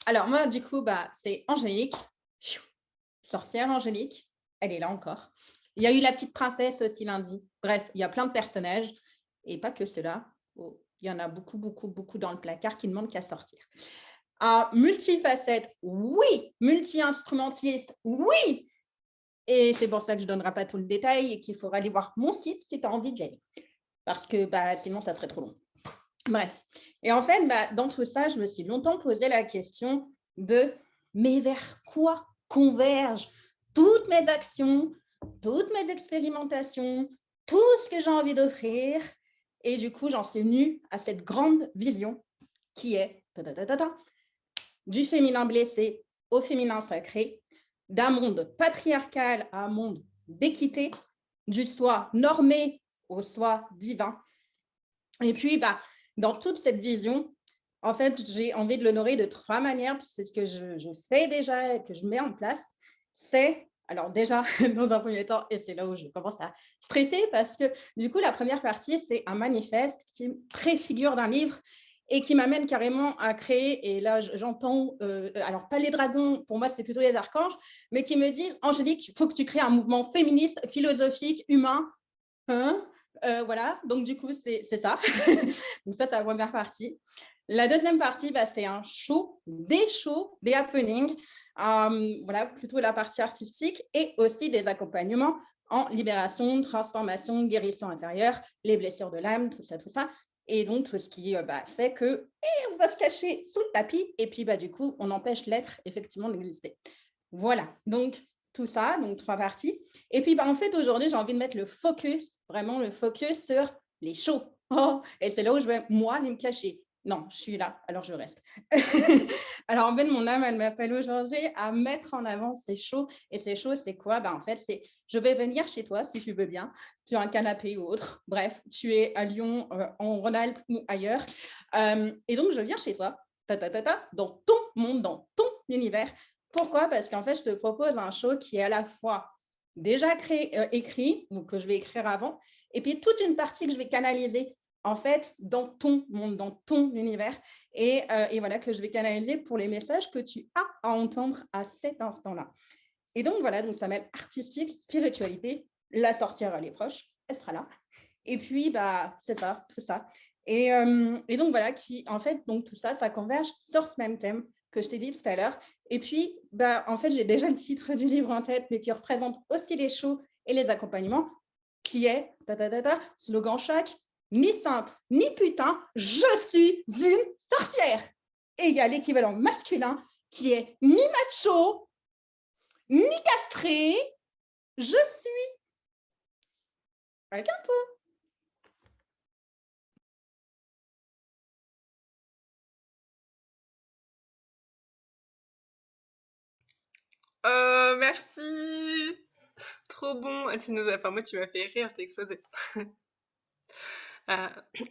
Alors, moi, du coup, c'est Angélique, sorcière Angélique. Elle est là encore. Il y a eu la petite princesse aussi lundi. Bref, il y a plein de personnages et pas que ceux-là. Oh, il y en a beaucoup, beaucoup, beaucoup dans le placard qui ne demandent qu'à sortir. Multifacette, oui. Multi-instrumentiste, oui. Et c'est pour ça que je ne donnerai pas tout le détail et qu'il faudra aller voir mon site si tu as envie d'y aller. Parce que sinon, ça serait trop long. Bref. Et en fait, dans tout ça, je me suis longtemps posé la question de mais vers quoi convergent toutes mes actions, toutes mes expérimentations, tout ce que j'ai envie d'offrir. Et du coup, j'en suis venue à cette grande vision qui est du féminin blessé au féminin sacré, d'un monde patriarcal à un monde d'équité, du soi normé au soi divin. Et puis, dans toute cette vision, en fait, j'ai envie de l'honorer de 3 manières. C'est ce que je fais déjà et que je mets en place. C'est, alors déjà, dans un premier temps, et c'est là où je commence à stresser parce que du coup, la première partie, c'est un manifeste qui préfigure d'un livre et qui m'amène carrément à créer, et là, j'entends, alors pas les dragons, pour moi, c'est plutôt les archanges, mais qui me disent, Angélique, il faut que tu crées un mouvement féministe, philosophique, humain, hein. Voilà, donc du coup, c'est ça. Donc ça, c'est la première partie. La deuxième partie, c'est un show, des happenings, voilà, plutôt la partie artistique et aussi des accompagnements en libération, transformation, guérison intérieure, les blessures de l'âme, tout ça, tout ça. Et donc, tout ce qui fait que on va se cacher sous le tapis et puis, du coup, on empêche l'être effectivement d'exister. Voilà, donc tout ça, donc 3 parties. Et puis, en fait, aujourd'hui, j'ai envie de mettre le focus, vraiment le focus sur les shows. Oh, et c'est là où je vais, moi, aller me cacher. Non, je suis là, alors je reste. Alors, en fait, mon âme, elle m'appelle aujourd'hui à mettre en avant ces shows. Et ces shows, c'est quoi? En fait, c'est je vais venir chez toi, si tu veux bien. Tu as un canapé ou autre. Bref, tu es à Lyon, en Rhône-Alpes ou ailleurs. Et donc, je viens chez toi, dans ton monde, dans ton univers. Pourquoi? Parce qu'en fait, je te propose un show qui est à la fois déjà écrit, ou que je vais écrire avant, et puis toute une partie que je vais canaliser en fait dans ton monde, dans ton univers, et voilà, que je vais canaliser pour les messages que tu as à entendre à cet instant-là. Et donc voilà, donc ça mêle artistique, spiritualité, la sorcière elle est proche, elle sera là, et puis c'est ça, tout ça. Et donc voilà, qui en fait, donc tout ça, ça converge sur ce même thème que je t'ai dit tout à l'heure. Et puis, en fait, j'ai déjà le titre du livre en tête, mais qui représente aussi les shows et les accompagnements, qui est, slogan choc, ni sainte, ni putain, je suis une sorcière. Et il y a l'équivalent masculin qui est ni macho, ni castré, je suis quelqu'un. Merci! Trop bon! Ah, enfin, moi, tu m'as fait rire, je t'ai explosé. Euh,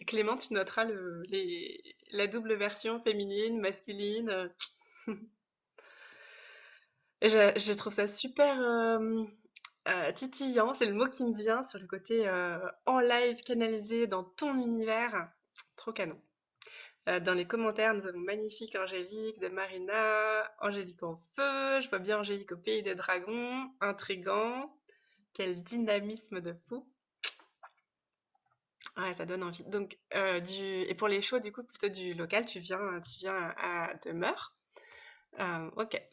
Clément, tu noteras la double version féminine, masculine. Et je trouve ça super titillant, c'est le mot qui me vient sur le côté en live canalisé dans ton univers. Trop canon. Dans les commentaires, nous avons magnifique Angélique de Marina, Angélique en feu, je vois bien Angélique au pays des dragons, intrigant, quel dynamisme de fou. Ouais, ça donne envie. Donc, et pour les shows, du coup, plutôt du local, tu viens à Demeure. Ok.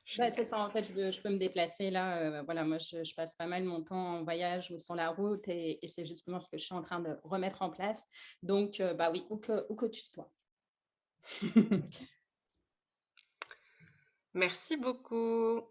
C'est Génial. ça, en fait, je peux me déplacer là. Voilà, moi, je passe pas mal mon temps en voyage ou sur la route et c'est justement ce que je suis en train de remettre en place. Donc, oui, où que tu sois. Merci beaucoup.